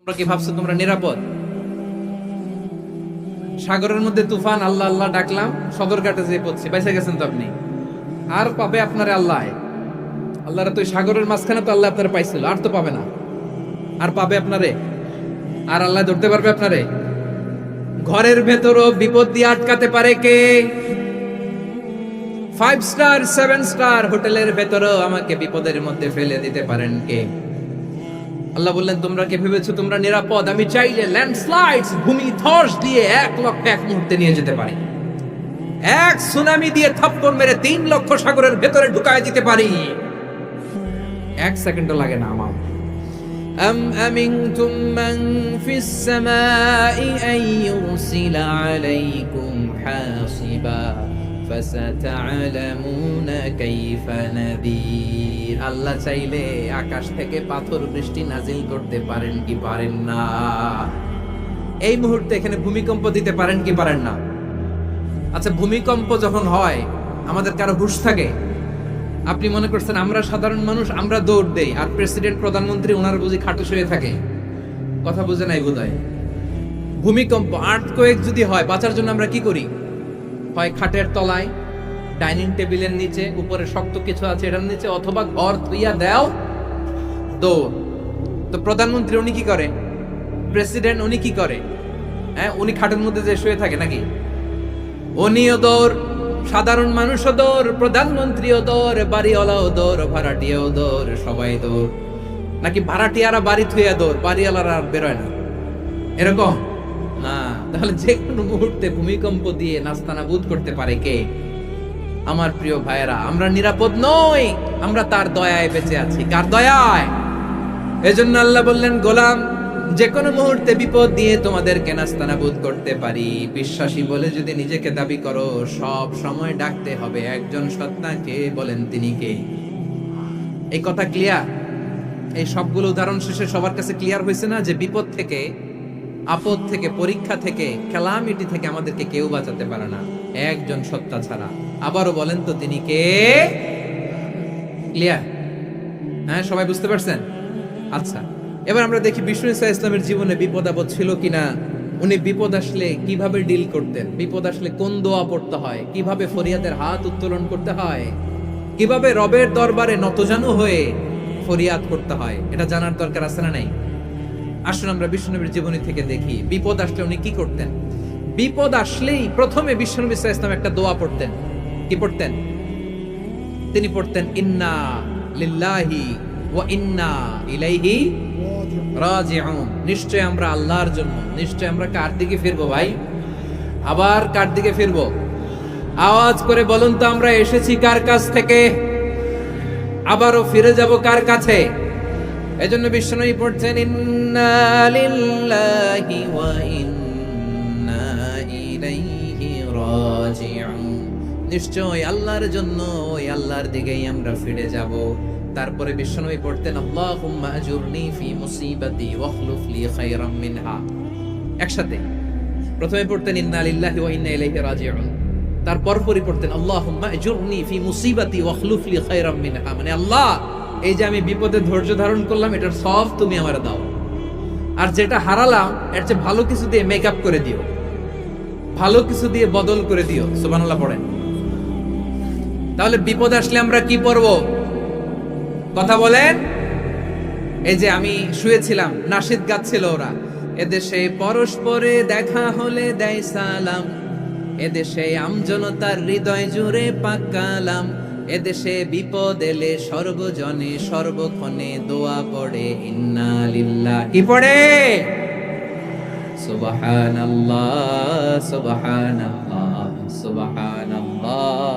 তোমরা কি ভাবছো তোমরা নিরাপদ? সাগরের মধ্যে তুফান, আল্লাহ আল্লাহ ডাকলাম, সদরঘাটে যেয়ে পড়ছে, বেঁচে গেছেন তো আপনি। আর পাবে আপনারে আল্লাহ? আল্লাহরা তো সাগরের মাঝখানে তো আল্লাহ আপনারা পাইছিল, আর তো পাবে না। আর পাবে আপনারে? আর আল্লাহ ধরতে পারবে আপনারে? ঘরের ভেতরও বিপদ দিয়ে আটকাতে পারে কে? 5 স্টার 7 স্টার হোটেলের ভেতরও আমাকে বিপদের মধ্যে ফেলে দিতে পারেন কে? আল্লাহ বললেন, তোমরা কে ভেবেছো তোমরা নিরাপদ? আমি চাইলে ল্যান্ডস্লাইডস, ভূমি ধস দিয়ে 1 লক্ষ এক মুহূর্তে নিয়ে যেতে পারি। এক সুনামি দিয়ে থাপ্পড় মেরে 3 লক্ষ সাগরের ভেতরে ঢুকায় দিতে পারি। 1 সেকেন্ডও লাগে না আমার। আম আমিনতুম মান ফিস সামাই আন ইউরসিলা আলাইকুম হাসিবা ফাসাতা'লামুনা কাইফা নাযীর। আল্লাহ চাইলে আকাশ থেকে পাথর বৃষ্টি নাজিল করতে পারেন কি পারেন না? এই মুহূর্তে এখানে ভূমিকম্প দিতে পারেন কি পারেন না? আচ্ছা, ভূমিকম্প যখন হয় আমাদের কারো হুঁশ থাকে? আপনি মনে করছেন আমরা সাধারণ মানুষ, আমরা দৌড় দেই, আর প্রেসিডেন্ট প্রধানমন্ত্রী ওনার বুঝি খাটে শুয়ে থাকে? কথা বুঝে নাই বোধহয়। ভূমিকম্প, আর্থকোয়েক যদি হয়, বাঁচার জন্য আমরা কি করি? হয় খাটের তলায়, ডাইনিং টেবিলের নিচে, উপরে শক্ত কিছু আছে এটার নিচে, অথবা ঘর থুইয়া দেও দৌড়। তো প্রধানমন্ত্রী উনি কি করে? প্রেসিডেন্ট উনি কি করে? হ্যাঁ, উনি খাটের মধ্যে যে শুয়ে থাকে নাকি? উনিও দৌড়, সাধারণ মানুষও দৌড়, প্রধানমন্ত্রীও দৌড়, বাড়িওয়ালাও দৌড়, ভাড়াটিয়াও দৌড়, সবাই দৌড়। নাকি ভাড়াটিয়ারা বাড়ি থুইয়া দৌড়, বাড়িওয়ালারা আর বেরোয় না? এরকম না। তাহলে যে কোনো মুহূর্তে ভূমিকম্প দিয়ে নাস্তানাবুদ করতে পারে কে? আমার প্রিয় ভাইয়েরা, আমরা নিরাপদ নই, আমরা তার দয়ায় বেঁচে আছি। কার দয়ায়? এজন্য আল্লাহ বললেন, গোলাম, যে কোনো মুহূর্তে বিপদ দিয়ে তোমাদেরকে নাস্তানাবুদ করতে পারি। বিশ্বাসী বলে যদি নিজেকে দাবি করো, সব সময় ডাকতে হবে একজন সত্তাকে। বলেন তিনি কে? এই কথা ক্লিয়ার? এই সবগুলো উদাহরণ শেষে সবার কাছে ক্লিয়ার হয়েছে না যে বিপদ থেকে, আপদ থেকে, পরীক্ষা থেকে, ক্যালামিটি থেকে আমাদেরকে কেউ বাঁচাতে পারে না একজন সত্তা ছাড়া। আবারও বলেন তো তিনি কে? ক্লিয়ার? হ্যাঁ, সবাই বুঝতে পারছেন? আচ্ছা, এবার আমরা দেখি বিষ্ণু ঈসা ইসলামের জীবনে বিপদ আপদ ছিল কিনা। উনি বিপদ আসলে কিভাবে ডিল করতেন, বিপদ আসলে কোন দোয়া পড়তে হয়, কিভাবে ফরিয়াদের হাত উত্তোলন করতে হয়, কিভাবে রবের দরবারে নতজানু হয়ে ফরিয়াদ করতে হয়, এটা জানার দরকার আছে না নাই? আসুন আমরা বিষ্ণুনবীর জীবনী থেকে দেখি বিপদ আসলে উনি কি করতেন। বিপদ আসলেই প্রথমে বিষ্ণুনবী সাল্লাল্লাহু আলাইহি ওয়াসাল্লাম একটা দোয়া পড়তেন। কি পড়তেন? তিনি পড়তেন, ইন্না লিল্লাহি ওয়া ইন্না ইলাইহি রাজিউন। নিশ্চয় আমরা আল্লাহর জন্য, নিশ্চয় আমরা কার দিকে ফিরবো ভাই? আবার কার দিকে ফিরবো? আওয়াজ করে বলুন তো, আমরা এসেছি কার কাছ থেকে, আবারও ফিরে যাব কার কাছে? এজন্য বিষ্ণুই পড়ছেন, ইন্না লিল্লাহি ওয়া ইন্না ইলাইহি রাজিউন। নিশ্চয় আল্লাহর জন্য, ওই আল্লাহর দিকেই আমরা ফিরে যাব। তারপরে বিষ্ণুই পড়তেন, আল্লাহুম্মা আজুরনি ফি মুসিবাতি ওয়াখলুফ লি খায়রাম মিনহা। একসাথে প্রথমে পড়তেন ইন্না লিল্লাহি ওয়া ইন্না ইলাইহি রাজিউন, তারপর পড়তেন আল্লাহুম্মা আজুরনি ফি মুসিবাতি ওয়াখলুফ লি খায়রাম মিনহা। মানে আল্লাহ, এই যে আমি বিপদে ধৈর্য ধারণ করলাম, এটার সব তুমি আমারে দাও, আর যেটা হারালাম এর চেয়ে ভালো কিছু দিয়ে মেকআপ করে দিও, ভালো কিছু দিয়ে বদল করে দিও। সুবহানাল্লাহ পড়েন। তাহলে বিপদ আসলে আমরা কি পড়ব? কথা বলেন। এই যে আমি শুয়েছিলাম, নাশিদ গাচ্ছিল ওরা, এদেশে পরস্পরে দেখা হলে দেয় সালাম, এদেশে আমজনতার হৃদয় জুড়ে পাকালাম, এদেশে বিপদ এলে সর্বজনে সর্বক্ষণে দোয়া পড়ে ইন্না লিল্লাহ। কি পড়ে? সুবহানাল্লাহ সুবহানাল্লাহ সুবহানাল্লাহ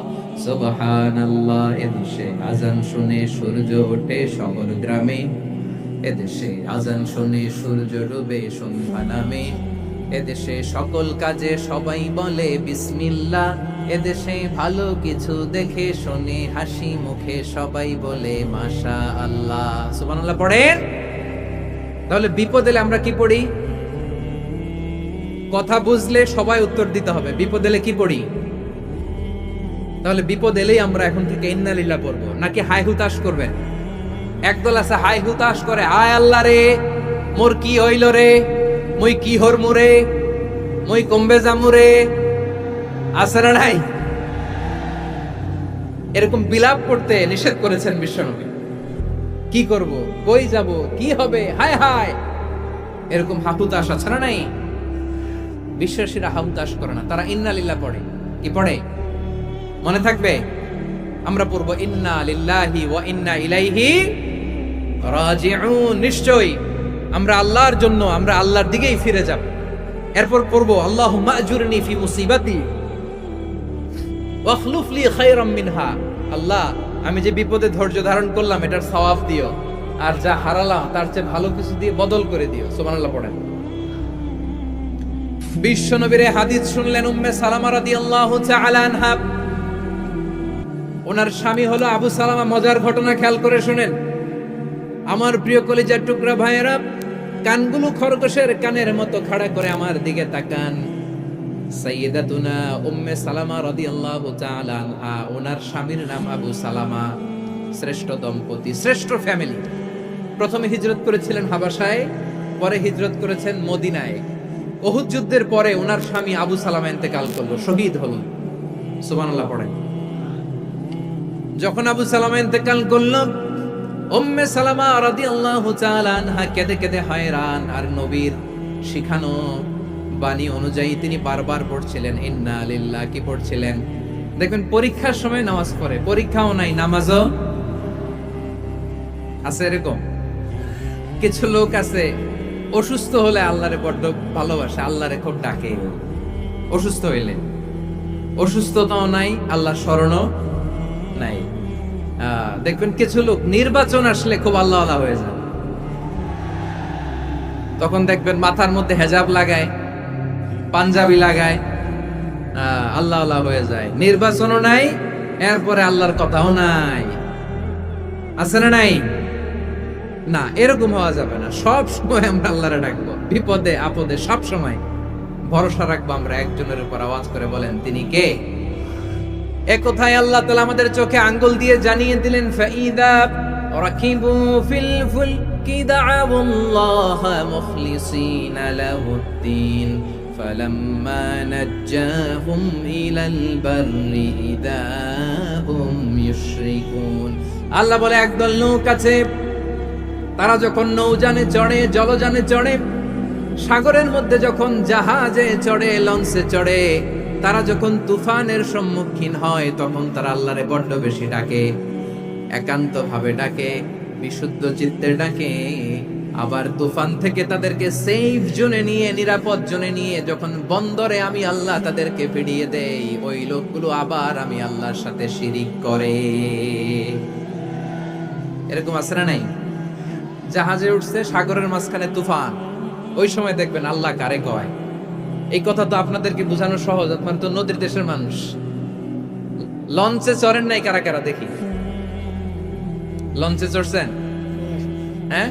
সুবহানাল্লাহ। এদেশে আজান শুনে সূর্য ওঠে শহর গ্রামে, এদেশে আজান শুনে সূর্য ডুবে সন্ধ্যা নামে, এদেশে সকল কাজে সবাই বলে বিসমিল্লাহ, এদেশে ভালো কিছু দেখে শুনে হাসি মুখে সবাই বলে মাশা আল্লাহ। সুবহানাল্লাহ পড়েন। তাহলে বিপদ এলে আমরা কি পড়ি? কথা বুঝলে সবাই উত্তর দিতে হবে। বিপদ এলে কি পড়ি? তাহলে বিপদ এলেই আমরা এখন থেকে ইন্না লিল্লাহ পড়বো, নাকি হাই হুতাশ করবেন? একদল আছে হাই হুতাশ করে, আয় আল্লাহ রে মোর কি হইল রে, মুই কি হর মুরে, মুই কমবে জামুরে, আছে না নাই? এরকম বিলাপ করতে নিষেধ করেছেন বিশ্বনবী। কি করব, কই যাব, কি হবে, হায় হায়, এরকম হাহুতাশ আছে না নাই? বিশ্বাসীরা হাহুতাশ করে না, তারা ইন্না লিল্লাহ পড়ে। কি পড়ে মনে থাকবে? আমরা পড়ব ইন্না লিল্লাহি ওয়া ইন্না ইলাইহি রাজিউন। নিশ্চয়ই আমরা আল্লাহর জন্য, আমরা আল্লাহর দিকেই ফিরে যাব। এরপর পড়ব আল্লাহুম্মা আজুরনি ফি মুসিবাতি ওয়াখলুফ লি খায়রাম মিনহা। আল্লাহ, আমি যে বিপদে ধৈর্য ধারণ করলাম এটার সওয়াব দিও, আর যা হারালাম তার চেয়ে ভালো কিছু দিয়ে বদল করে দিও। সুবহানাল্লাহ পড়েন। বিশ্বনবীর হাদিস শুনলেন উম্মে সালামা রাদিয়াল্লাহু তাআলা আনহা। ওনার স্বামী হলো আবু সালামা। মজার ঘটনা খেয়াল করে শুনেন আমার প্রিয় কলিজার টুকরা ভাইয়েরা। কানগুলো খরগোশের কানের মতো খাড়া করে আমার দিকে তাকান। সাইয়্যিদাতুনা উম্মে সালামা রাদিয়াল্লাহু তাআলা আনহা, ওনার স্বামীর নাম আবু সালামা। শ্রেষ্ঠ দম্পতি, শ্রেষ্ঠ ফ্যামিলি। প্রথমে হিজরত করেছিলেন হাবাসায়, পরে হিজরত করেছেন মদিনায়। উহুদ যুদ্ধের পরে ওনার স্বামী আবু সালামা ইন্তেকাল করলো, শহীদ হলো। সুবহানাল্লাহ পড়েন। যখন আবু সালামা ইন্তেকাল করলো, উম্মে সালামা রাদিয়াল্লাহু তাআলা আনহা কেঁদে কেঁদে হয়রান। আর নবীর শিখানো বাণী অনুযায়ী তিনি বারবার পড়ছিলেন ইন্না লিল্লাহ। কি পড়ছিলেন? দেখবেন পরীক্ষার সময় নামাজ পড়ে, পরীক্ষাও নাই নামাজও আছে। এরকম কিছু লোক আছে অসুস্থ হলে আল্লাহরে বড্ড ভালোবাসে, আল্লাহরে খুব ডাকে। অসুস্থ হইলে অসুস্থতাও নাই, আল্লাহ স্মরণও নাই। দেখবেন কিছু লোক নির্বাচন আসলে খুব আল্লাহ আল্লাহ হয়ে যায়। তখন দেখবেন মাথার মধ্যে হেজাব লাগায়, পাঞ্জাবি লাগায়, আল্লাহ আল্লাহ হয়ে যায়। নির্বাচনও নাই, এরপরে আল্লাহর কথাও নাই। আছে না নাই? না, এরকম হওয়া যাবে না। সব সময় আমরা আল্লাহরে ডাকবো, বিপদে আপদে সব সময় ভরসা রাখবো আমরা একজনের উপর। আওয়াজ করে বলেন তিনি কে? এ কথায় আল্লাহ তাআলা আমাদের চোখে আঙ্গুল দিয়ে জানিয়ে দিলেন ফাইদা রাকিবু ফিল ফুলকি দা'আউল্লাহ মুখলিসিনা লাহুদ্দিন ফালাম্মা নাজ্জাহুম ইলাল বাররি ইদা হুম ইউশরিকুন। আল্লাহ বলে একদল লোক আছে, তারা যখন নৌযানে চড়ে, জলযানে চড়ে, সাগরের মধ্যে যখন জাহাজে চড়ে, লঞ্চে চড়ে, তারা যখন তুফানের সম্মুখীন হয়, তখন তারা আল্লাহরে বড্ড বেশি ডাকে, একান্ত ভাবে ডাকে, বিশুদ্ধ চিত্তে ডাকে। আবার তুফান থেকে তাদেরকে সেফ জোনে নিয়ে, নিরাপদ জোনে নিয়ে যখন বন্দরে আমি আল্লাহ তাদেরকে ফিরিয়ে দেই, ওই লোকগুলো আবার আমি আল্লাহর সাথে শিরিক করে। এরকম আছে না নাই? জাহাজে উঠছে, সাগরের মাঝখানে তুফান, ওই সময় দেখবেন আল্লাহ কারে কয়। এই কথা তো আপনাদেরকে বোঝানো সহজ, আপনার তো নদীর দেশের মানুষ। লঞ্চে চড়েন নাই কারা কারা দেখি? লঞ্চে চড়ছেন? হ্যাঁ,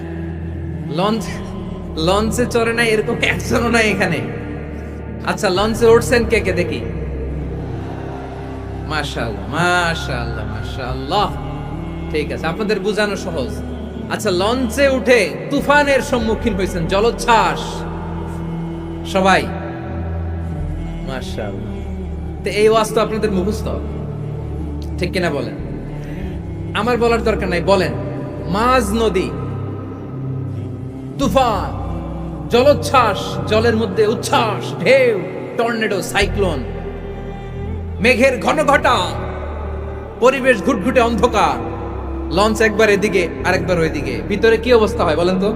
লঞ্চে চড়ে নাই এরকম একজনও নাই এখানে। আচ্ছা, লঞ্চে উঠছেন কে কে দেখি? মাশাআল্লাহ, মাশাআল্লাহ, মাশাআল্লাহ। ঠিক আছে, আপনাদের বোঝানো সহজ। আচ্ছা, লঞ্চে উঠে তুফানের সম্মুখীন হয়েছেন, জলোচ্ছ্বাস, সবাই? মাশাআল্লাহ। তো এই ওয়াজ তো আপনাদের মুখস্থ, ঠিক কিনা বলেন? আমার বলার দরকার নাই, বলেন। মাঝ নদী, তুফান, জলোচ্ছ্বাস, জলের মধ্যে উচ্ছ্বাস, ঢেউ, টর্নেডো, সাইক্লোন, মেঘের ঘনঘটা, পরিবেশ ঘুটঘুটে অন্ধকার, লঞ্চ একবার এদিকে আরেকবার ওইদিকে, ভিতরে কি অবস্থা হয় বলেন তো?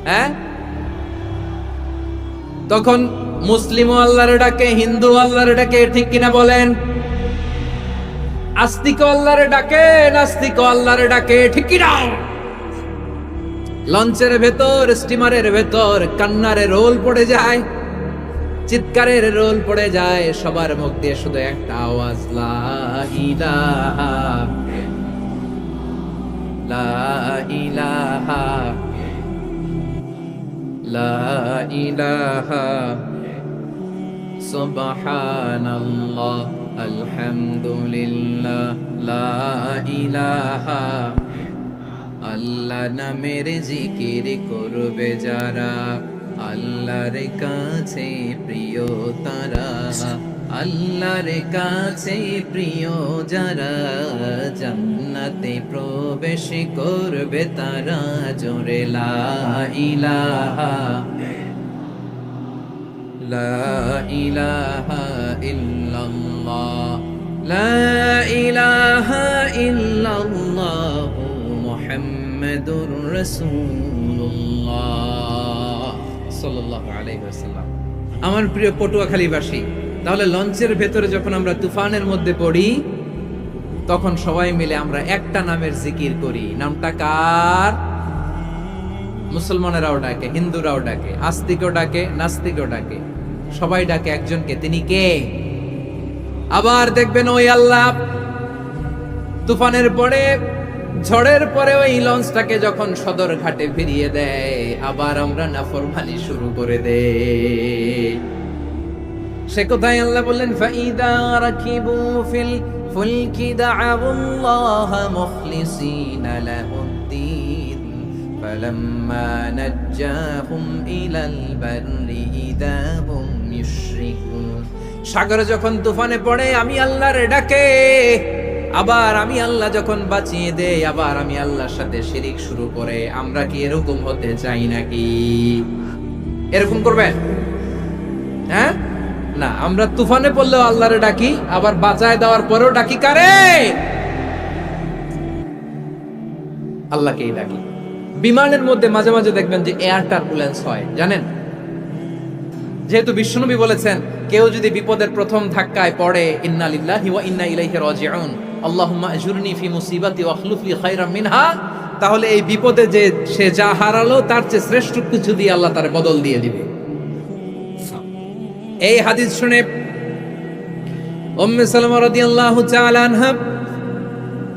হ্যাঁ, তখন মুসলিমও আল্লাহর ডাকে, হিন্দু আল্লাহর ডাকে, ঠিক কিনা বলেন? আস্তিক আল্লাহর ডাকে, নাস্তিক আল্লাহর ডাকে, ঠিক কিনা? লঞ্চের ভেতর, স্টিমারের ভেতর কান্নার রোল পড়ে যায়, চিৎকারের রোল পড়ে যায়, সবার মুখ দিয়ে শুধু একটা আওয়াজ, লা ইলাহা, লা ইলাহা, লা ইলাহা, সুবহানাল্লাহ, আলহামদুলিল্লাহ, লা ইলাহা, আল্লাহ নামের জিকির করবে যারা, আল্লাহর কাছে প্রিয় তারা, আল্লাহর কাছে প্রিয় যারা, জান্নাতে প্রবেশ করবে তারা, জোরে লা ইলাহা লা ইলাহা ইল্লাল্লাহ, লা ইলাহা ইল্লাল্লাহ মুহাম্মাদুর রাসূলুল্লাহ সাল্লাল্লাহু আলাইহি ওয়াসাল্লাম। আমার প্রিয় পটুয়াখালীবাসী, তাহলে লঞ্চের ভেতরে যখন আমরা তুফানের মধ্যে পড়ি, তখন সবাই মিলে আমরা একটা নামের জিকির করি। নামটা কার? মুসলমানেরাও ডাকে, হিন্দুরাও ডাকে, আস্তিকও ডাকে, নাস্তিকও ডাকে, সবাই ডাকে একজনকে। তিনি কে? আবার দেখবেন ওই আল্লাহ তুফানের পরে, ঝড়ের পরে ওই লঞ্চটাকে যখন সদর ঘাটে ফিরিয়ে দেয়, আবার আমরা নাফরমানি শুরু করে দেই। সে কোথায় আল্লাহ বললেন, ফাইদা রাকিবু ফিল ফুলকি দা'আউল্লাহ মুখলিসিনা লাহুদ্দিন ফালাম্মা নাজ্জাহুম ইলাল বাররি ইযা হুম ইউশরিকুন। সাগরে যখন তুফানে পড়ে আমি আল্লাহর ডাকে, আবার আমি আল্লাহ যখন বাঁচিয়ে দেই, আবার আমি আল্লাহর সাথে শিরিক শুরু করে। আমরা কি এরকম হতে চাই নাকি? এরকম করবেন? হ্যাঁ না, আমরা তুফানে পড়লেও আল্লাহরে ডাকি, আবার বাঁচায় দেওয়ার পরেও ডাকি কারে? আল্লাহকেই ডাকি। বিমানের মধ্যে মাঝে মাঝে দেখবেন যে এয়ার টার্বুলেন্স হয়, জানেন? যেহেতু বিশ্বনবী বলেছেন, কেউ যদি বিপদের প্রথম ধাক্কায় পড়ে, ইন্না লিল্লাহি ওয়া ইন্না ইলাইহি রাজিউন, আল্লাহুম্মা আজুরনি ফি মুসিবাতি ওয়া আখলুফ লি খায়রাম মিনহা, তাহলে এই বিপদে যে সে যা হারালো তার চেয়ে শ্রেষ্ঠ কিছু দিয়ে আল্লাহ তার বদল দিয়ে দিবে। এই হাদিস শুনে উম্মে সালামা রাদিয়াল্লাহু তাআলা আনহা,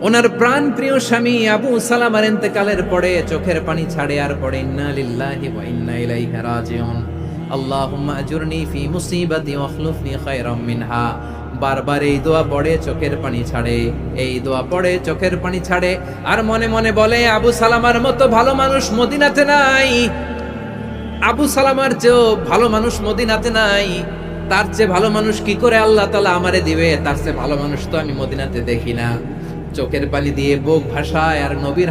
ওনার প্রাণ প্রিয় স্বামী আবু সালামার ইন্তেকালের পরে চোখের পানি ছাড়ে, আর পড়ে ইন্না লিল্লাহি ওয়া ইন্না ইলাইহি রাজিউন, আল্লাহুম্মা আজুরনি ফি মুসিবাতি ওয়া আখলুফ লি খায়রাম মিনহা। বারবার এই দোয়া পড়ে চোখের পানি ছাড়ে, এই দোয়া পড়ে চোখের পানি ছাড়ে, আর মনে মনে বলে, আবু সালামার মতো ভালো মানুষ মদিনাতে নাই, আবু সালামার চেয়েও ভালো মানুষ মদিনাতে নাই, তার চেয়ে ভালো মানুষ কি করে আল্লাহ তাআলা আমারে দিবে, তার চেয়ে ভালো মানুষ তো আমি মদিনাতে দেখি না। চোখের পানি দিয়ে বুক ভাসায়, আর নবীর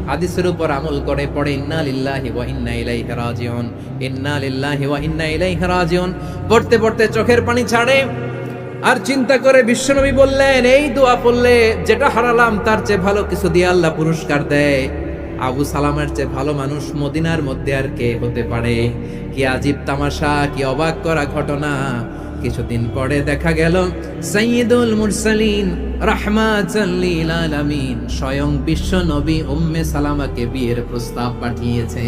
হাদিসের উপর আমল করে পড়ে ইন্না লিল্লাহি ওয়া ইন্না ইলাইহি রাজিউন, ইন্না লিল্লাহি ওয়া ইন্না ইলাইহি রাজিউন। পড়তে পড়তে চোখের পানি ছাড়ে, আর চিন্তা করে বিশ্বনবী বললেন, এই দোয়া পড়লে যেটা হারালাম তার চেয়ে ভালো কিছু দিয়ে আল্লাহ পুরস্কার দেয়। আবু সালামের চেয়ে ভালো মানুষ মদিনার মধ্যে আর কে হতে পারে? কি আজীব তামাশা, কি অবাক করা ঘটনা! কিছুদিন পরে দেখা গেল সাইয়্যিদুল মুরসালিন রাহমাতাল লিল আলামিন স্বয়ং বিশ্ব নবী উম্মে সালামাকে বিয়ের প্রস্তাব পাঠিয়েছে।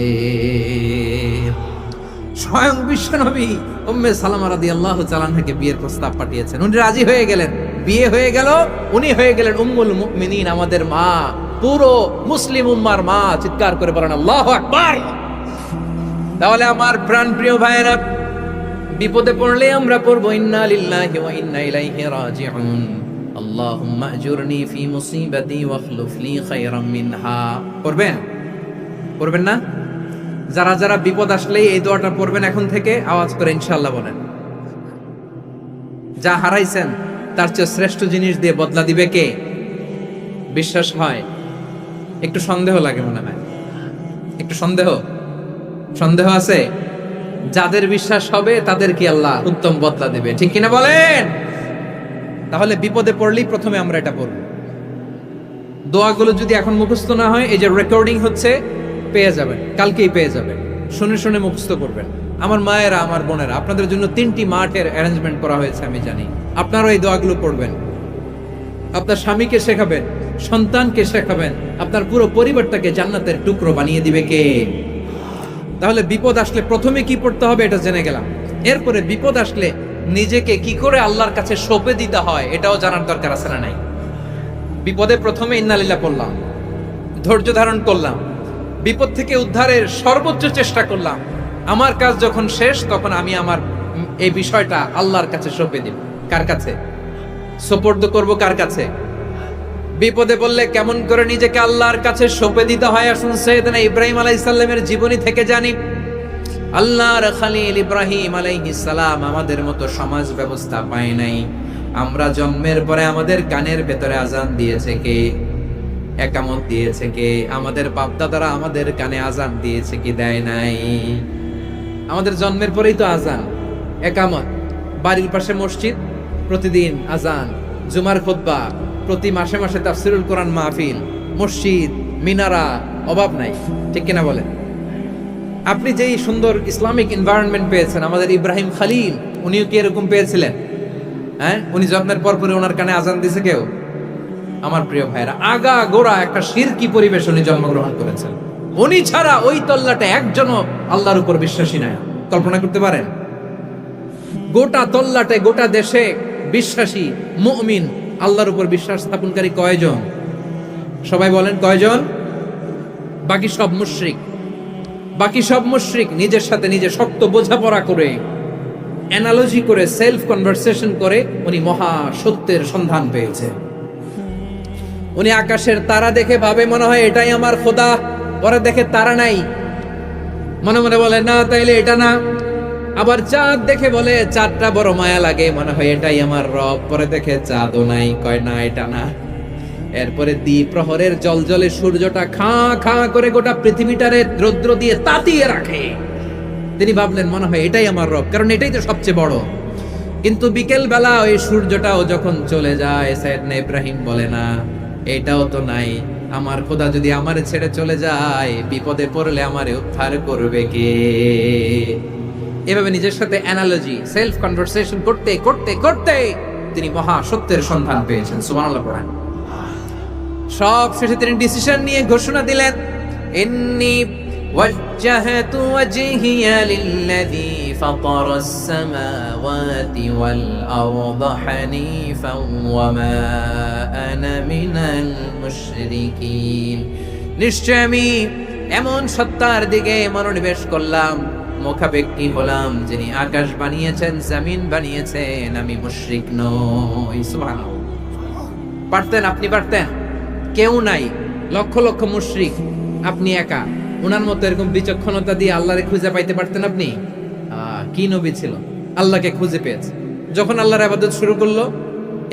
স্বয়ং বিশ্ব নবী উম্মে সালামা রাদিয়াল্লাহু তাআলা আনহাকে বিয়ের প্রস্তাব পাঠিয়েছেন। উনি রাজি হয়ে গেলেন, বিয়ে হয়ে গেল, উনি হয়ে গেলেন উম্মুল মুমিনিন, আমাদের মা, পুরো মুসলিম উম্মার মা। চিৎকার করে বলেন আল্লাহু আকবার। তাহলে আমার প্রাণ প্রিয় ভাইয়েরা, বিপদে পড়লে আমরা পড়বো ইন্না লিল্লাহি ওয়া ইন্না ইলাইহি রাজিউন, আল্লাহুম্মা আজুরনি ফি মুসিবাতি ওয়া আখলুফ লি খায়রাম মিনহা। পড়বেন? পড়বেন না? যারা যারা বিপদ আসলে এই দোয়াটা পড়বেন এখন থেকে, আওয়াজ করে ইনশাআল্লাহ বলেন। যা হারাইছেন তার চেয়ে শ্রেষ্ঠ জিনিস দিয়ে বদলা দিবে কে? বিশ্বাস হয়? একটু সন্দেহ লাগে মনে হয়, একটু সন্দেহ আছে? যাদের বিশ্বাস হবে তাদের কি আল্লাহ উত্তম বদলা দেবে, ঠিক কিনা বলেন? তাহলে বিপদে পড়লেই প্রথমে আমরা এটা পড়ব। দোয়াগুলো যদি এখন মুখস্থ না হয়, এই যে রেকর্ডিং হচ্ছে, পেয়ে যাবেন, কালকেই পেয়ে যাবেন। শুনে শুনে মুখস্থ করবেন। আমার মায়েরা, আমার বোনেরা, আপনাদের জন্য 3টি মাঠের অ্যারেঞ্জমেন্ট করা হয়েছে, আমি জানি। আপনারাও এই দোয়াগুলো পড়বেন, আপনার স্বামীকে শেখাবেন, সন্তানকে শেখাবেন, আপনার পুরো পরিবারটাকে জান্নাতের টুকরো বানিয়ে দিবে কে? তাহলে বিপদ আসলে প্রথমে কি পড়তে হবে এটা জেনে গেলাম। এরপরে বিপদ আসলে নিজেকে কি করে আল্লাহর কাছে সঁপে দিতে হয় এটাও জানার দরকার আছে না নাই? বিপদে প্রথমে ইন্নালিল্লাহ পড়লাম, ধৈর্য ধারণ করলাম, বিপদ থেকে উদ্ধারের সর্বোচ্চ চেষ্টা করলাম। আমার কাজ যখন শেষ, তখন আমি আমার এই বিষয়টা আল্লাহর কাছে সঁপে দিব। কার কাছে সোপর্দ করব? কার কাছে? বিপদে পড়লে কেমন করে নিজেকে আল্লাহর কাছে সঁপে দিতে হয় আসুন সাইয়েদনা ইব্রাহিম আলাইহিস সালামের জীবনী থেকে জানি। আল্লাহর খলিল ইব্রাহিম আলাইহিস সালাম আমাদের মতো সমাজ ব্যবস্থা পায় নাই। আমরা জন্মের পরে আমাদের কানের ভেতরে আজান দিয়েছে কে? একামত দিয়েছে কে? আমাদের বাপ দাদারা আমাদের কানে আজান দিয়েছে কি? দেয় নাই। আমাদের জন্মের পরেই তো আজান, একামত, বাড়ির পাশে মসজিদ, প্রতিদিন আজান, জুমার খুতবা, প্রতি মাসে মাসে তাফসিরুল কোরআন মাহফিল, মসজিদ, মিনারা, অভাব নাই। ঠিক কিনা বলেন? আপনি যেই সুন্দর ইসলামিক এনভায়রনমেন্ট পেয়েছেন, আমাদের ইব্রাহিম খলিল উনিও কি এরকম পেয়েছিলেন? হ্যাঁ, উনি জন্মের পর পরে ওনার কানে আজান দিছে কেউ? আমার প্রিয় ভাইরা, আগা গোড়া একটা শিরকি পরিবেশ উনি জন্মগ্রহণ করেছেন। উনি ছাড়া ওই তল্লাটে একজনও আল্লাহর উপর বিশ্বাসী নাই। কল্পনা করতে পারেন? গোটা তল্লাটে, গোটা দেশে বিশ্বাসী মুমিন, আল্লাহর উপর বিশ্বাস স্থাপনকারী কয়জন? সবাই বলেন কয়জন? বাকি সব মুশরিক। বাকি সব মুশরিক নিজের সাথে নিজে শক্ত বোঝাপড়া করে, অ্যানালজি করে, সেলফ কনভারসেশন করে উনি মহা সত্যের সন্ধান পেয়েছে। উনি আকাশের তারা দেখে ভাবে মনে হয় এটাই আমার খোদা, পরে দেখে তারা নাই, মনে মনে বলে না তাইলে এটা না। আবার চাঁদ দেখে বলে চাঁদটা বড় মায়া লাগে, মনে হয় এটাই আমার রব, পরে দেখে চাঁদও নাই, কয় না এটা না। এরপরে দ্বীপ প্রহরের জলজলে সূর্যটা খাঁ খাঁ করে গোটা পৃথিবীটারে রৌদ্র দিয়ে তাতিয়ে রাখে। তিনি ভাবলেন মনে হয় এটাই আমার রব, কারণ এটাই তো সবচেয়ে বড়। কিন্তু বিকেল বেলা ওই সূর্যটাও যখন চলে যায়, সাইয়েদনা ইব্রাহিম বলে না এটাও তো নাই, আমার খোদা যদি আমারে ছেড়ে চলে যায়, বিপদে পড়লে আমারে উদ্ধার করবে কে? এভাবে নিজের সাথে অ্যানালজি, সেলফ কনভারসেশন করতে করতে করতে তিনি মহা সত্যের সন্ধান পেয়েছেন। সুবহানাল্লাহ পড়েন। সব শেষে তিনি ডিসিশন নিয়ে ঘোষণা দিলেন, ইন্নী ওয়াজ্জাহতু ওয়াজহিয়া লিল্লাযী ফাতারাস সামাওয়াতি ওয়াল আরদা হানিফান ওয়া মা আনা মিনাল মুশরিকিন। নিশ্চয় আমি এমন সত্তার দিকে মনোনিবেশ করলাম, মুখাপেক্ষী হলাম, যিনি আকাশ বানিয়েছেন, জমিন বানিয়েছেন, আমি মুশরিক নই। সুবহানাল্লাহ। পারতেন? আপনি পারতেন? কেউ নাই, লক্ষ লক্ষ মুশরিক, আপনি একা। উনার মতো এরকম বিচক্ষণতা দিয়ে আল্লাহরে খুঁজে পাইতে পারতেন আপনি? কি নবী ছিল, আল্লাহকে খুঁজে পেয়েছে। যখন আল্লাহর ইবাদত শুরু করলো,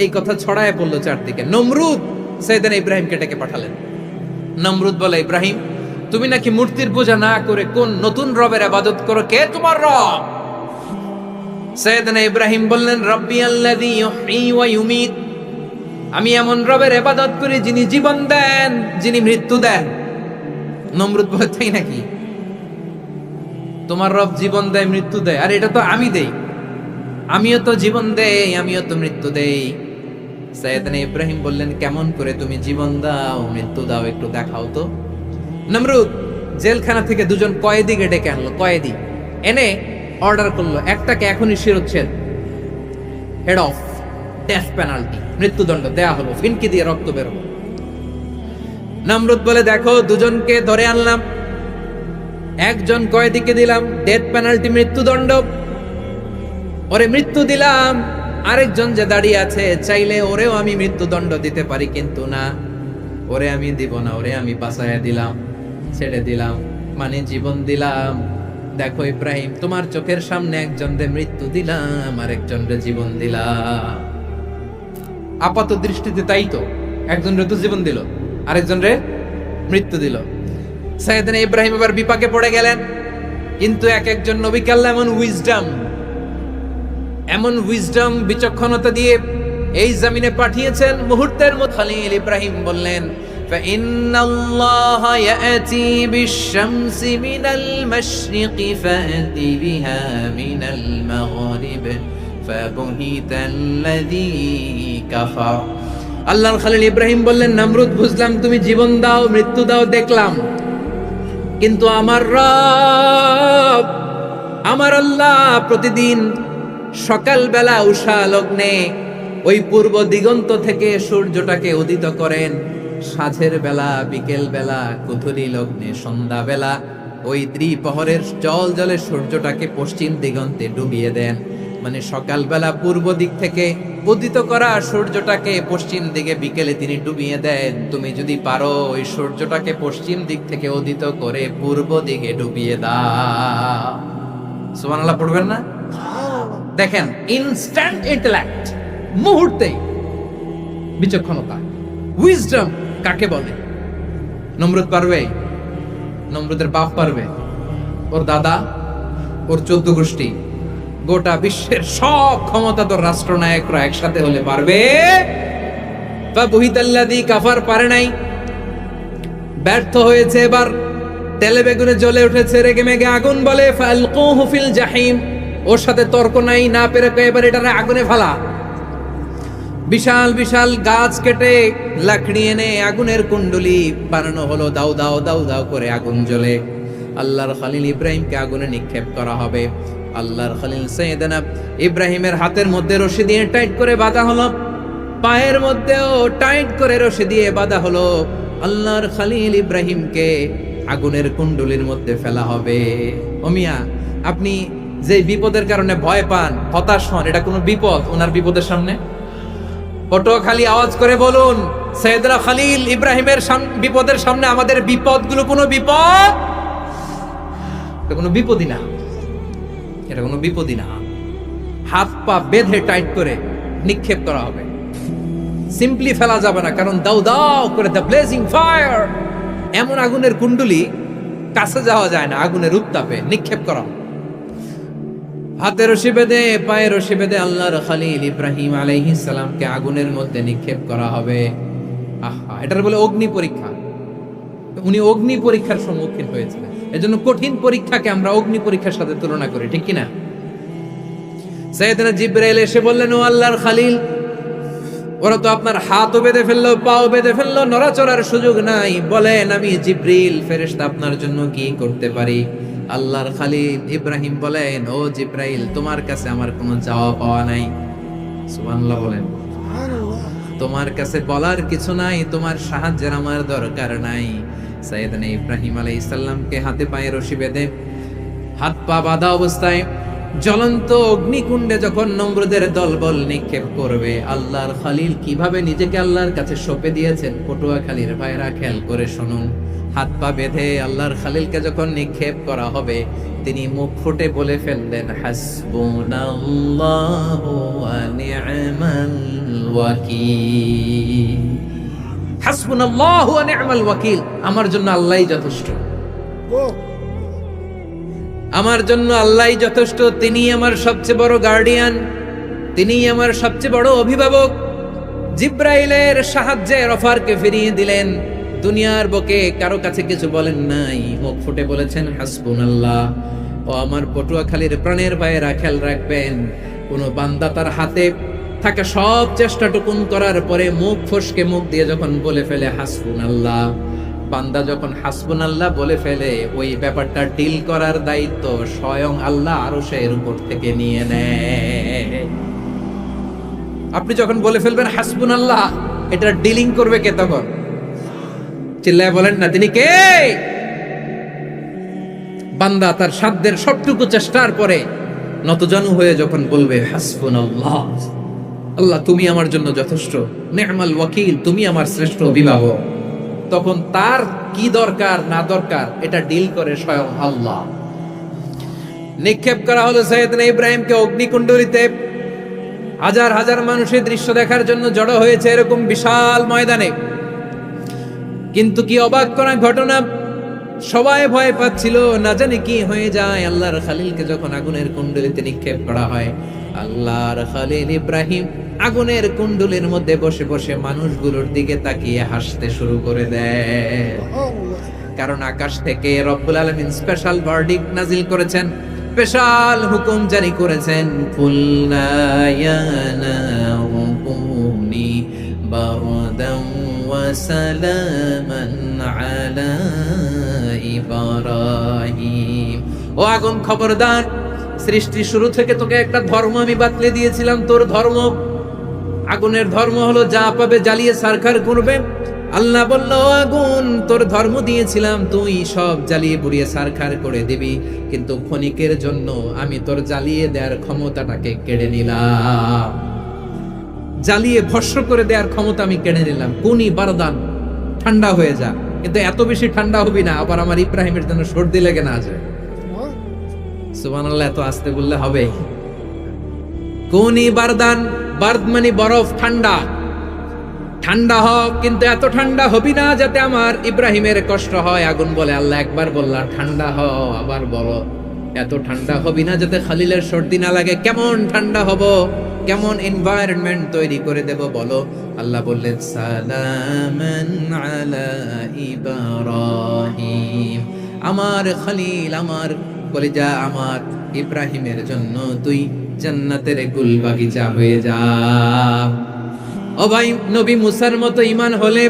এই কথা ছড়ায় পড়লো চারদিকে। নমরুদ সাইয়েদনা ইব্রাহিমকে ডেকে পাঠালেন। নমরুদ বলে, ইব্রাহিম তুমি নাকি মূর্তির পূজা না করে কোন নতুন রবের ইবাদত করো, কে তোমার রব? সাইয়েদনা ইব্রাহিম বললেন, রব্বি আল্লাযী ইউহয়ী ওয়া ইউমীত, আমি এমন রবের ইবাদত করি যিনি জীবন দেন, যিনি মৃত্যু দেন। নমরুদ বলে, তাই নাকি? তোমার রব জীবন দেয়, মৃত্যু দেয়, আর এটা তো আমি দেই, আমিও তো জীবন দেই, আমিও তো মৃত্যু দেই। সাইয়েদনা ইব্রাহিম বললেন, কেমন করে তুমি জীবন দাও, মৃত্যু দাও, একটু দেখাও তো। নমরুদ জেলখানা থেকে দুজন কয়েদিকে ডেকে আনলো, কয়েদি এনে অর্ডার করলো, একটাকে এখনই শিরোচ্ছেদ, হেড অফ, ডেথ পেনাল্টি, মৃত্যুদণ্ড দেয়া হলো, ফিনকি দিয়ে রক্ত বেরোলো। নমরুদ বলে, দেখো দুজনকে ধরে আনলাম, একজন কয়েদিকে দিলাম ডেথ পেনাল্টি, মৃত্যুদণ্ড, ওরে মৃত্যু দিলাম। আরেকজন যে দাঁড়িয়ে আছে, চাইলে ওরেও আমি মৃত্যুদণ্ড দিতে পারি, কিন্তু না, ওরে আমি দিব না, ওরে আমি বাঁচাইয়া দিলাম, ছেড়ে দিলাম, মানে জীবন দিলাম। দেখো ইব্রাহিম, তোমার চোখের সামনে একজনরে মৃত্যু দিলাম, আর একজনরে জীবন দিলাম। আপাত দৃষ্টিতে তাই তো, একজনরে তো জীবন দিল, আরেকজনরে মৃত্যু দিল। সাইয়েদনা ইব্রাহিম এবার বিপাকে পড়ে গেলেন। কিন্তু এক একজন নবীকে আল্লাহ এমন উইজডম বিচক্ষণতা দিয়ে এই জমিনে পাঠিয়েছেন, মুহূর্তের মধ্যে খলিল ইব্রাহিম বললেন, فإن الله يأتي بالشمس من المشرق فأت بها من المغرب فبهت الذي كفر। আল্লাহর খলিল ইব্রাহিম বললেন, নমরুদ বুঝলাম তুমি জীবন দাও, মৃত্যু দাও, দেখলাম, কিন্তু আমার রব, আমার আল্লাহ প্রতিদিন সকালবেলা উষা লগ্নে ওই পূর্ব দিগন্ত থেকে সূর্যটাকে উদিত করেন, সাঁঝের বেলা, বিকেল বেলা, কুথুরি লগ্নে, সন্ধ্যা বেলা ওই দ্বিপ্রহরের জল জলে সূর্যটাকে পশ্চিম দিগন্তে ডুবিয়ে দেন। মানে সকালবেলা পূর্ব দিক থেকে উদিত করা সূর্যটাকে পশ্চিম দিকে বিকেলে তিনি ডুবিয়ে দেন। তুমি যদি পারো ওই সূর্যটাকে পশ্চিম দিক থেকে উদিত করে পূর্ব দিকে ডুবিয়ে দাও। সুবহানাল্লাহ পড়বেন না? দেখেন, ইনস্ট্যান্ট ইন্টেলেক্ট, মুহূর্তেই বিচক্ষণতা, উইজডম কাকে বলে? নমরুদ পারবে? নমরুদের বাপ পারবে? ওর দাদা, ওর 14 গোষ্ঠী, গোটা বিশ্বের সব ক্ষমতাধর রাষ্ট্রনায়করা একসাথে হলে পারবে? ফাবুহিতাল্লাযী কাফার পারে নাই, ব্যর্থ হয়েছে। এবার তেলে বেগুনে জ্বলে উঠেছে, রেগে মেগে আগুন বলে ফালকুহু ফিল জাহিম। ওর সাথে তর্ক নাই, না পেরে এবার এটারে আগুনে ফেলা। বিশাল বিশাল গাছ কেটে লাকড়ি এনে আগুনের কুণ্ডলি বানানো হলো, দাও দাও দাও দাও করে আগুন জ্বলে। আল্লাহর খলিল ইব্রাহিমকে আগুনে নিক্ষেপ করা হবে। আল্লাহর খলিল সাইয়েদনা ইব্রাহিমের হাতের মধ্যে রশি দিয়ে টাইট করে বাঁধা হলো, পায়ের মধ্যেও টাইট করে রশি দিয়ে বাঁধা হলো। আল্লাহর খলিল ইব্রাহিমকে আগুনের কুণ্ডলির মধ্যে ফেলা হবে। ও মিয়া, আপনি যে বিপদের কারণে ভয় পান, হতাশ হন, এটা কোনো বিপদ ওনার বিপদের সামনে? পটুয়াখালী আওয়াজ করে বলুন, সাইয়েদনা খলিল ইব্রাহিমের বিপদের সামনে আমাদের বিপদগুলো কোনো বিপদ? এটা কোনো বিপদই না, এটা কোনো বিপদই না। হাত পা বেঁধে টাইট করে নিক্ষেপ করা হবে, সিম্পলি ফেলা যাবে না, কারণ দাও দাও করে দ্য ব্লেজিং ফায়ার, এমন আগুনের কুণ্ডলি কাছে যাওয়া যায় না, আগুনের উত্তাপে নিক্ষেপ করা। হাতে রশি বেঁধে পায়ে রশি বেঁধে আল্লাহর খলিল ইব্রাহিম আলাইহিস সালামকে আগুনের মধ্যে নিক্ষেপ করা হবে। আহা, এটার বলে অগ্নি পরীক্ষা। উনি অগ্নি পরীক্ষার সম্মুখীন হয়েছিলেন। এজন্য কঠিন পরীক্ষাকে আমরা অগ্নি পরীক্ষার সাথে তুলনা করি, ঠিক কিনা? সাইয়েদনা জিবরাইল এসে বললেন, ও আল্লাহর খলিল, ওরা তো আপনার হাতও বেঁধে ফেললো, পাও বেঁধে ফেললো, নড়াচড়ার সুযোগ নাই, বলেন আমি জিবরিল ফেরেশতা আপনার জন্য কি করতে পারি? আল্লাহর খলিল ইব্রাহিম বলেন, ও জিবরাইল, তোমার কাছে আমার কোনো চাওয়া পাওয়া নাই। সুবহানাল্লাহ বলেন। তোমার কাছে বলার কিছু নাই, তোমার সাহায্যের আমার দরকার নাই। সাইয়েদনা ইব্রাহিম আলাইহিস সালামকে হাতে পায়ে রশি বেঁধে হাত পা বাঁধা অবস্থায় জ্বলন্ত অগ্নিকুণ্ডে যখন নমরুদের দলবল নিক্ষেপ করবে, আল্লাহর খলিল কিভাবে নিজেকে আল্লাহর কাছে সঁপে দিয়েছেন, পটুয়াখালীর ভাইরা খেয়াল করে শুনুন। হাত পা বেঁধে আল্লাহর খলিলকে যখন নিক্ষেপ করা হবে, তিনি মুখ ফুটে বলে ফেললেন, হাসবুনাল্লাহু ওয়া নি'মাল ওয়াকিল। হাসবুনাল্লাহু ওয়া নি'মাল ওয়াকিল, আমার জন্য আল্লাহই যথেষ্ট, আমার জন্য আল্লাহই যথেষ্ট। তিনি আমার সবচেয়ে বড় গার্ডিয়ান, তিনি আমার সবচেয়ে বড় অভিভাবক। জিব্রাইলের সাহায্যে অফারকে ফিরিয়ে দিলেন, দুনিয়ার বুকে কারো কাছে কিছু বলেন নাই, মুখ ফুটে বলেছেন হাসবুনাল্লাহ। ও আমার পটুয়াখালীর প্রাণের ভাইয়েরা, খেয়াল রাখবেন, কোন বান্দা তার হাতে থাকা সব চেষ্টাটুকুন করার পরে মুখ ফসকে মুখ দিয়ে যখন বলে ফেলে হাসবুনাল্লাহ, বান্দা যখন হাসবুনাল্লাহ বলে ফেলে, ওই ব্যাপারটা ডিল করার দায়িত্ব স্বয়ং আল্লাহ আরশের উপর থেকে নিয়ে নেয়। আপনি যখন বলে ফেলবেন হাসবুনাল্লাহ, এটা ডিলিং করবে কে তখন? চিল্লায় বলেন না, তিনি কে? বান্দা তার সাধ্যের সবটুকু চেষ্টার পরে নতজানু হয়ে যখন বলবে হাসবুনাল্লাহ, আল্লাহ তুমি আমার জন্য যথেষ্ট, নি'মাল ওয়াকিল, তুমি আমার শ্রেষ্ঠ অভিভাবক, তখন তার কি দরকার না দরকার এটা ডিল করে স্বয়ং আল্লাহ। নিক্ষেপ করা হলো সাইয়েদনা ইব্রাহিমকে অগ্নিকুণ্ডলিতে। হাজার হাজার মানুষের দৃশ্য দেখার জন্য জড়ো হয়েছে এরকম বিশাল ময়দানে। কিন্তু কি অবাক করা ঘটনা, সবাই ভয় পাচ্ছিল, না জানি কি হয়ে যায়। আল্লাহর খলিলকে যখন আগুনের কুণ্ডলিতে নিক্ষেপ করা হয়, আল্লাহর খলিল ইব্রাহিম আগুনের কুণ্ডলীর মধ্যে বসে বসে মানুষগুলোর দিকে তাকিয়ে হাসতে শুরু করে দেয়। কারণ আকাশ থেকে রব্বুল আলামিন স্পেশাল ভার্ডিক্ট নাজিল করেছেন, স্পেশাল হুকুম জারি করেছেন, কুল্লা ইয়া নারু কুনি বারদান ওয়া সালামান আলা ইব্রাহিম। ও আগুন, খবরদার, সৃষ্টির শুরু থেকে তোকে একটা ধর্ম আমি বাতলে দিয়েছিলাম। তোর ধর্ম, আগুনের ধর্ম হলো যা পাবে জ্বালিয়ে সারখার করবে। আল্লাহ বলল, আগুন তোর ধর্ম দিয়েছিলাম তুই সব জ্বালিয়ে পুড়িয়ে ছারখার করে দিবি, কিন্তু ক্ষণিকের জন্য আমি তোর জ্বালিয়ে দেওয়ার ক্ষমতাটাকে কেড়ে নিলাম, জ্বালিয়ে ভস্ম করে দেওয়ার ক্ষমতা আমি কেড়ে নিলাম। কুনি বারদান, ঠান্ডা হয়ে যা, কিন্তু এত বেশি ঠান্ডা হবি না আবার আমার ইব্রাহিমের জন্য সর্দি লেগে না যায়। সুবহানাল্লাহ, এত আস্তে বললে হবে? কুনি বারদান, বারদ মানে বরফ, ঠান্ডা, ঠান্ডা হ, কিন্তু এত ঠান্ডা হবি না যাতে আমার ইব্রাহিমের কষ্ট হয়। আগুন বলে, আল্লাহ একবার বললাম ঠান্ডা হ, আবার বলো এত ঠান্ডা হবি না যাতে খালিলের সর্দি না লাগে। কেমন ঠান্ডা হব, কেমন এনভায়রনমেন্ট তৈরি করে দেব বলো? আল্লাহ বললেন, সালামান আলা ইব্রাহিম, আমার খলিল, আমার কলিজা, আমার ইব্রাহিমের জন্য তুই জান্নাতের গুল বাগিচা হয়ে যা। ও ভাই, নবী মুসার মতো ঈমান হলে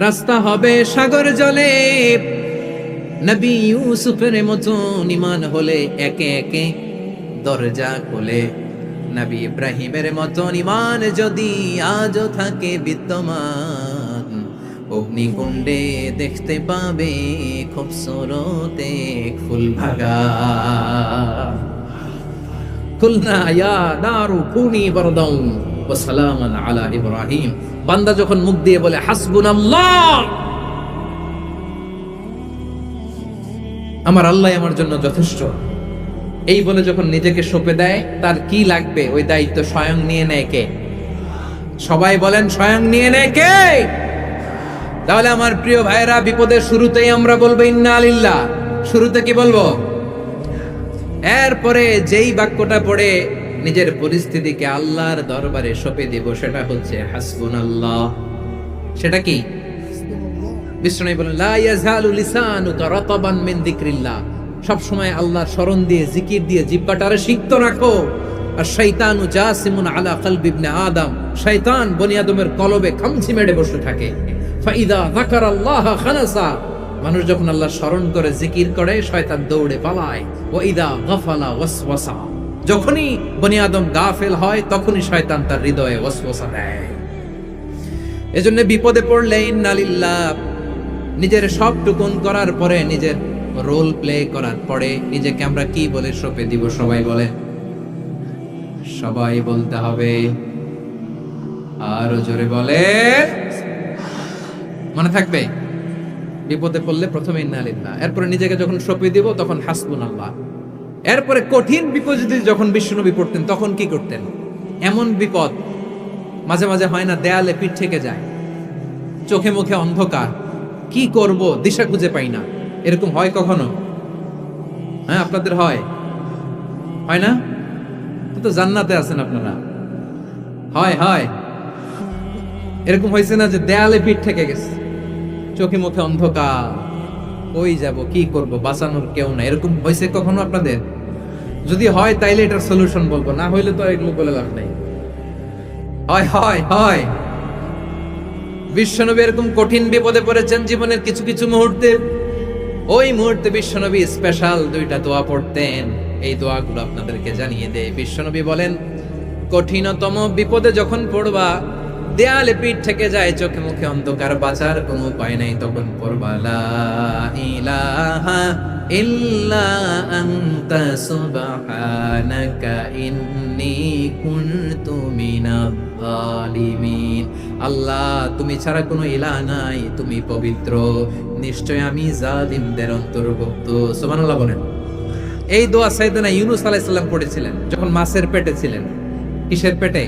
রাস্তা হবে সাগর জলে, নবী ইউসুফের মতো ঈমান হলে একে একে দরজা খোলে, নবী ইব্রাহিমের মতো ঈমান যদি আজও থাকে বিদ্যমান, অগ্নিকুণ্ডে দেখতে পাবে খুবসুরত এক ফুল ভাগা। কুলনা ইয়া নারু কুনি বারদান ওয়া সালামান আলা ইব্রাহিম। বান্দা যখন মুখ দিয়ে বলে হাসবুনাল্লাহ, আমার আল্লাহ আমার জন্য যথেষ্ট, এই বলে যখন নিজেকে সঁপে দেয়, তার কি লাগবে ওই দায়িত্ব স্বয়ং নিয়ে নেয় কে? সবাই বলেন, স্বয়ং নিয়ে নেয় কে? তাহলে আমার প্রিয় ভাইরা, বিপদের শুরুতেই আমরা বলবো ইন্না লিল্লাহ। শুরুতে কি বলবো? এরপরে যেই বাক্যটা পড়ে নিজের পরিস্থিতিকে আল্লাহর দরবারে সঁপে দিব, সেটা হচ্ছে হাসবুনাল্লাহ। সেটা কি? বিষ্ণু বলেন, লা ইয়াজালু লিসানুকা রাতাবান মিন যিকরিল্লাহ, সব সময় আল্লাহর স্মরণ দিয়ে, জিকির দিয়ে জিহ্বাটারে সিক্ত রাখো। আর শয়তানু জাসিমুন আলা কলবি ইবনে আদম, শয়তান বনি আদমের কলবে খামচি মেরে বসে থাকে। ফাইদা যাকারাল্লাহ খানাসা, মানুষ যখন আল্লাহ স্মরণ করে, জিকির করে, শয়তান দৌড়ে পালায়। ওয়া ইদা গাফালা ওয়াসওয়াসা, যখনই বনি আদম গাফেল হয় তখনই শয়তান তার হৃদয়ে ওয়াসওয়াসা দেয়। এজন্য বিপদে পড়লে ইন্না লিল্লাহ, নিজের সব টুকুন করার পরে, নিজের রোল প্লে করার পরে নিজেকে আমরা কি বলে সঁপে দিব? সবাই বলে, সবাই বলতে হবে, আরো জোরে বলে, মনে থাকবে? বিপদে পড়লে প্রথমে ইন্না লিল্লাহ, এরপরে নিজেকে যখন সঁপে দিব তখন হাসবুনাল্লাহ। এরপরে কঠিন বিপদ যদি যখন বিশ্বনবী পড়তেন তখন কি করতেন? এমন বিপদ মাঝে মাঝে হয় না, দেয়ালে পিঠ থেকে যায়, চোখে মুখে অন্ধকার, কি করব দিশা খুঁজে পাই না, এরকম হয় কখনো? হ্যাঁ, আপনাদের হয়? হয় না? তো জান্নাতে আছেন আপনারা। হয় হয়, এরকম হয়েছে না যে দেয়ালে পিঠ থেকে গেছে, চোখে মুখে অন্ধকার, ওই যাব, কি করব, বাঁচানোর কেউ না, এরকম হয়েছে কখনো আপনাদের? যদি হয় তাইলে এটার সলিউশন বলবো, না হইলে তো এগুলো বলে লাভ নাই। হয় হয় হয়, বিশ্বনবী এরকম কঠিন বিপদে পড়েছেন জীবনের কিছু কিছু মুহূর্তে। ওই মুহূর্তে বিশ্বনবী স্পেশাল দুইটা দোয়া পড়তেন, এই দোয়াগুলো আপনাদেরকে জানিয়ে দেয়। বিশ্বনবী বলেন, কঠিনতম বিপদে যখন পড়বা, দেয়ালে পিঠ থেকে যায়, চোখে মুখে অন্ধকার, বাঁচার কোনো উপায় নাই, তখন পড়বা লা ইলাহা ইল্লা আনতা সুবহানাকা ইন্নী কুনতু মিনাজ জালিমিন। আল্লাহ, তুমি ছাড়া কোনো ইলাহ নাই, তুমি পবিত্র, নিশ্চয় আমি জালিমদের অন্তর্ভুক্ত। সুবহানাল্লাহ বলেন। এই দোয়া সাইয়েদনা ইউনূস আলাইহিস সালাম পড়েছিলেন যখন মাছের পেটে ছিলেন। কিসের পেটে?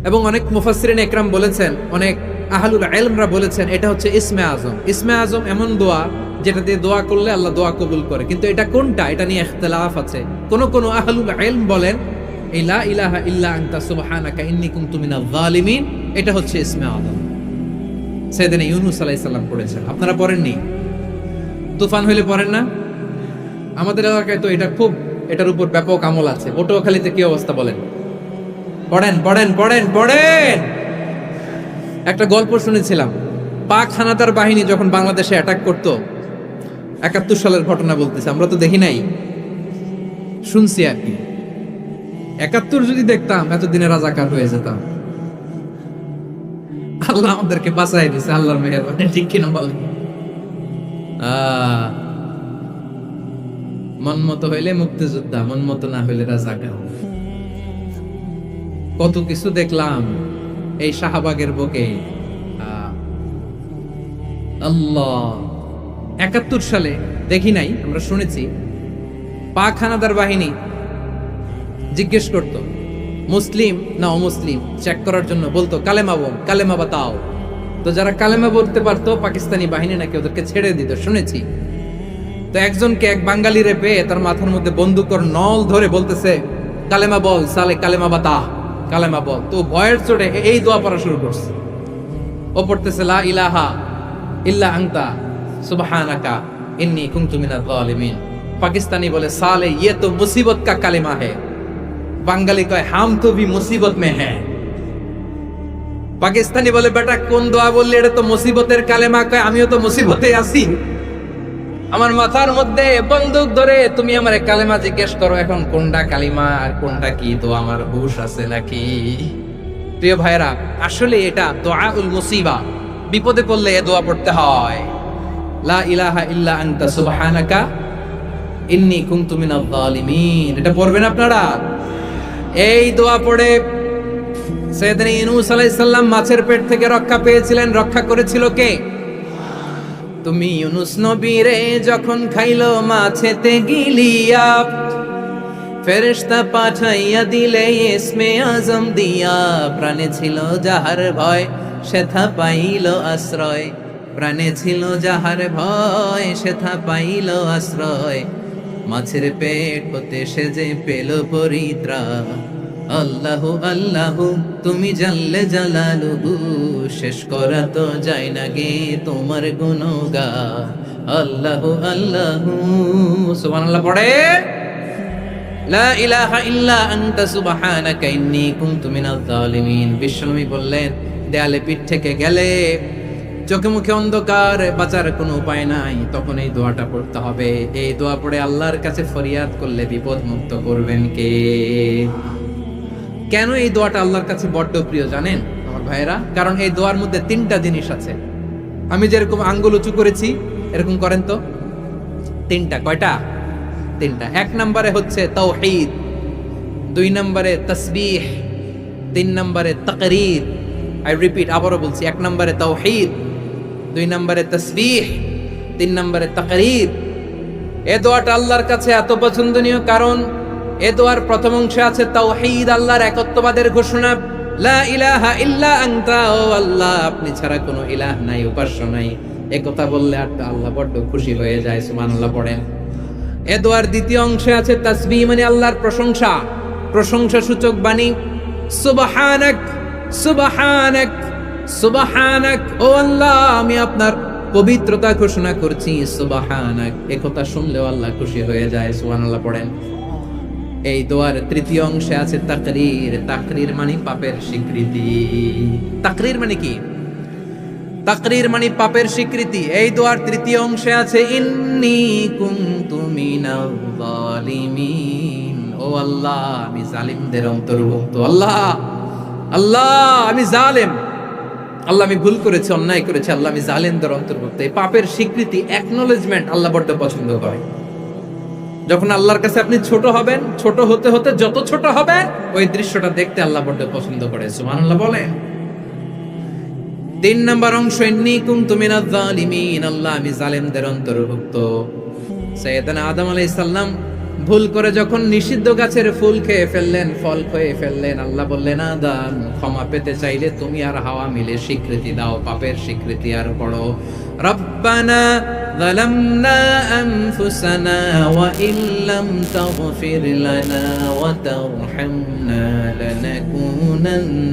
এবং অনেক মুফাসসিরিন একরাম বলেছেন, অনেক আহলুল ইলমরা বলেছেন, এটা হচ্ছে ইসমে আজম। ইসমে আজম এমন দোয়া যেটা দিয়ে দোয়া করলে আল্লাহ দোয়া কবুল করে, কিন্তু এটা কোনটা, এটা নিয়ে ইখতিলাফ আছে। কোন আহলুল ইলম বলেন এই লা ইলাহা ইল্লা আনতা সুবহানাকা ইন্নী কুনতু মিনাজ জালিমিন, এটা হচ্ছে ইসমে আজম। সাইয়েদনা ইউনূস আলাইহিস সালাম পড়েছেন, আপনারা পড়েননি? তুফান হইলে পড়েন না? আমাদের এলাকায় তো এটা খুব, এটার উপর ব্যাপক আমল আছে। পটুয়াখালীতে কি অবস্থা বলেন? পড়েন পড়েন পড়েন পড়েন। একটা গল্প শুনেছিলাম, পাক হানাদার বাহিনী যখন বাংলাদেশে অ্যাটাক করত, ৭১ সালের ঘটনা বলতেছে, আমরা তো দেখি নাই, শুনছি আর কি। ৭১ যদি দেখতাম এতদিনে রাজাকার হয়ে যেতাম। আল্লাহ আমাদেরকে বাঁচাই দিছে, আল্লাহর মেহেরবানি, ঠিক কিনা বলেন? মন মতো হইলে মুক্তিযোদ্ধা, মন মতো না হইলে রাজাকার। কত কিছু দেখলাম এই শাহবাগের বুকে। আল্লাহ, 71 সালে দেখি নাই, আমরা শুনেছি পাক হানাদার বাহিনী জিজ্ঞেস করত মুসলিম না অমুসলিম চেক করার জন্য, বলতো কালেমা বল, কালেমা বাতাও। তো যারা কালেমা বলতে পারতো পাকিস্তানি বাহিনী নাকি ওদেরকে ছেড়ে দিত, শুনেছি। তো একজনকে, এক বাঙালিরে পেয়ে তার মাথার মধ্যে বন্দুকর নল ধরে বলতেছে কালেমা বল সালে, কালেমা বাতা, কালেমা বল। তো ভয়ের চোটে এই দোয়া পড়া শুরু করছে। ও পড়তেছে লা ইলাহা ইল্লা আনতা সুবহানাকা ইন্নী কুনতু মিনাজ জালিমিন। পাকিস্তানি বলে সালে ইয়ে তো মুসিবত কা কালেমা है। বাঙালি কয় হাম তো ভি মুসিবত মে হ্যাঁ। পাকিস্তানি বলে বেটা কোন দোয়া বললি, এটা তো মুসিবতের কালেমা। কয় আমিও তো মুসিবতে আছি, আমার মাথার মধ্যে বন্দুক ধরে তুমি আমার কালেমা জিজ্ঞেস করো, এখন কোনটা কালিমা আর কোনটা কি, তো আমার হুশ আছে নাকি? প্রিয় ভাইরা, আসলে এটা দোয়াউল মুসিবা, বিপদে পড়লে এ দোয়া পড়তে হয়। লা ইলাহা ইল্লা আনতা সুবহানাকা ইন্নী কুনতু মিনাজ জালিমিন। এটা পড়বেন আপনারা। এই দোয়া পড়ে সাইয়েদনা ইউনূস আলাইহিস সালাম মাছের পেট থেকে রক্ষা পেয়েছিলেন। রক্ষা করেছিল কে? তুমি ইউনূস নবীরে যখন খাইলো মাছেতে গিলিয়া, ফেরেশতা পাঠাইয়া দিলে ইসমে আজম দিয়া। প্রাণে ছিল যাহার ভয় সেথা পাইল আশ্রয়, প্রাণে ছিল যাহার ভয় সেথা পাইল আশ্রয়। মাছের পেট হতে সে যে পেল পরিত্রাণ। আল্লাহু আল্লাহু তুমি জাল্লে জালালুহু, শেষ করা তো যায় না গে তোমার গুণগান। আল্লাহু আল্লাহু সুবহানাল্লাহ পড়ে। লা ইলাহা ইল্লা আনতা সুবহানাকা ইন্নী কুনতু মিনাজ জালিমিন। বিশ্বনবী বললেন, দেয়ালে পিঠ থেকে গেলে, চোখে মুখে অন্ধকার, বাঁচার কোনো উপায় নাই, তখন এই দোয়াটা পড়তে হবে। এই দোয়া পড়ে আল্লাহর কাছে ফরিয়াদ করলে বিপদ মুক্ত করবেন কে? কেন এই দোয়াটা আল্লাহর কাছে বড্ড প্রিয় জানেন আমার ভাইয়েরা? কারণ এই দোয়ার মধ্যে 3টা জিনিস আছে। আমি যেরকম আঙ্গুল উঁচু করেছি এরকম করেন তো। 3টা। কয়টা? 3টা। 1 নম্বরে হচ্ছে তাওহীদ, 2 নম্বরে তাসবিহ, 3 নম্বরে তাকরীর। আই রিপিট, আবারও বলছি, 1 নম্বরে তাওহীদ, 2 নম্বরে তাসবিহ, 3 নম্বরে তাকরীর। এই দোয়াটা আল্লাহর কাছে এত পছন্দনীয় কারণ এ দোয়ার প্রথম অংশে আছে তাওহীদ, আল্লাহর একত্ববাদের ঘোষণা। লা ইলাহা ইল্লা আনতা, ও আল্লাহ আপনি ছাড়া কোনো ইলাহ নাই, উপাস্য নাই। এই কথা বললে আর আল্লাহ বড্ড খুশি হয়ে যায়। সুবহানাল্লাহ পড়েন। এ দোয়ার দ্বিতীয় অংশে আছে তাসবিহ, মানে আল্লাহর প্রশংসা, প্রশংসা সূচক বাণী। সুবহানাক সুবহানাক সুবহানাক, ও আল্লাহ আমি আপনার পবিত্রতা ঘোষণা করছি। সুবহানাক, এই কথা শুনলেও আল্লাহ খুশি হয়ে যায়। সুবহানাল্লাহ পড়েন। এই দোয়ার তৃতীয় অংশে আছে তাকরীর। তাকরীর মানে পাপের স্বীকৃতি। তাকরীর মানে কি? তাকরীর মানে পাপের স্বীকৃতি। এই দোয়ার তৃতীয় অংশে আছে ইন্নী কুনতু মিনাজ জালিমিন, ও আল্লাহ আমি জালিমদের অন্তর্ভুক্ত। আল্লাহ আল্লাহ আমি জালেম, আল্লাহ আমি ভুল করেছি, অন্যায় করেছি, আল্লাহ আমি জালেমদের অন্তর্ভুক্ত। এই পাপের স্বীকৃতি, অ্যাকনলেজমেন্ট আল্লাহ বড্ড পছন্দ করে। যখন আল্লাহর কাছে আপনি ছোট হবেন, ছোট হতে হতে যত ছোট হবে, ওই দৃশ্যটা দেখতে আল্লাহ বড্ড পছন্দ করে। সুবহানাল্লাহ বলেন। 3 নম্বর অংশ ইন্নী কুনতু মিনাজ জালিমিন, আল্লাহ আমি জালেমদের অন্তর্ভুক্ত। সাইয়েদনা আদম আলাইহিস সালাম ভুল করে যখন নিষিদ্ধ গাছের ফুল খেয়ে ফেললেন, ফল খেয়ে ফেললেন, আল্লাহ বললেন আদম ক্ষমা পেতে চাইলে তুমি আর হাওয়া মিলে স্বীকৃতি দাও, পাপের স্বীকৃতি। আর পড়ো রব্বানা যালামনা আনফুসানা ওয়া ইল্লাম তাগফির লানা ওয়া তারহামনা লানাকুনান্না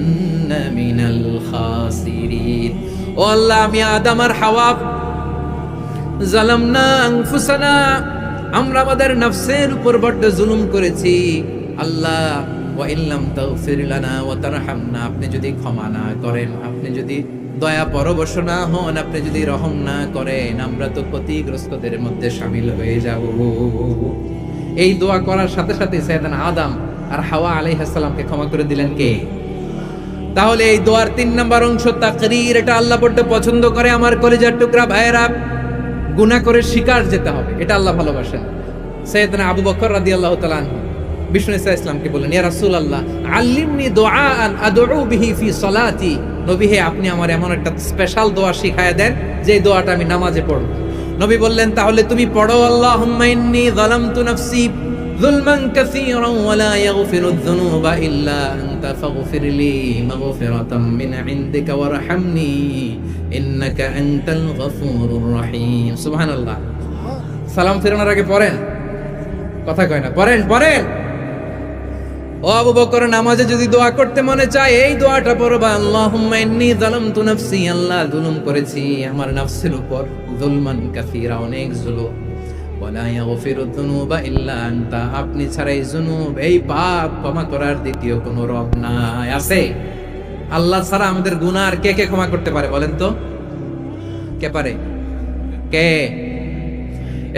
মিনাল খাসিরিন। ও আল্লাহ আমি আদম আর হাওয়া যালামনা আনফুসানা, আমরা আমাদের নফসের উপর বড্ড জুলুম করেছি। আল্লাহ ওয়া ইল্লাম তাগফির লানা ওয়া তারহামনা, আপনি যদি ক্ষমা না করেন, আপনি যদি দয়া পরবশ না হন, আপনি যদি রহম না করেন, আমরা তো ক্ষতিগ্রস্তদের মধ্যে শামিল হয়ে যাব। এই দোয়া করার সাথে সাথে সাইয়েদনা আদম আর হাওয়া আলাইহিস সালামকে ক্ষমা করে দিলেন কে? তাহলে এই দোয়ার 3 নম্বর অংশ তাকরীর, এটা আল্লাহ বড্ড পছন্দ করে। আমার কলিজার টুকরা ভাইয়েরা, গুনাহ করে শিকার যেতে হবে, এটা আল্লাহ ভালোবাসেন। সাইয়েদনা আবু বকর রাদিয়াল্লাহু তাআলা আনহু বিষ্ণু ইসা ইসলামকে বললেন, ইয়া রাসূলুল্লাহ আল্লিমনি দুআআন আদউ বিহি ফি সলাতি। নবী হে, আপনি আমার এমন একটা স্পেশাল দোয়া শিখায়া দেন যে দোয়াটা আমি নামাজে পড়ব। নবী বললেন, তাহলে তুমি পড়ো, আল্লাহুম্মা ইন্নী যালামতু নাফসি যুলমান কাসীরান ওয়া লা ইয়াগফিরুয যুনুবা ইল্লা আনতা ফাগফিরলি মাগফিরাতাম মিন ইনদিকা ওয়ারহামনি ইন্নাকা আনতাল গফুরুর রহিম। সুবহানাল্লাহ। সালাম ফেরানোর আগে পড়েন, কথা কয় না, পড়েন পড়েন। ও আবু বকর, নামাজে যদি দোয়া করতে মনে চায় এই দোয়াটা পড়বা, আল্লাহুম্মা ইন্নী যালামতু নাফসি, আল্লাহ জুলুম করেছি আমার নফসের উপর, যুলমান কাসীরা, অনেক জুলুম, ওয়ালা ইয়াগফিরু যুনুবা ইল্লা আনতা, আপনি ছাড়া এই জুনুব, এই পাপ ক্ষমা করার দ্বিতীয় কোনো রব নাই। আছে? আল্লাহ ছাড়া আমাদের গুনাহ আর কে কে ক্ষমা করতে পারে বলেন তো? কে পারে? কে?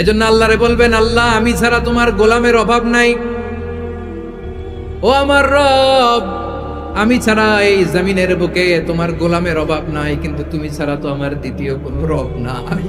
এজন্য আল্লাহরে বলবেন, আল্লাহ আমি ছাড়া তোমার গোলামের অভাব নাই, ও আমার রব আমি ছাড়া এই জমিনের বুকে তোমার গোলামের অভাব নাই, কিন্তু তুমি ছাড়া তো আমার দ্বিতীয় কোনো রব নাই।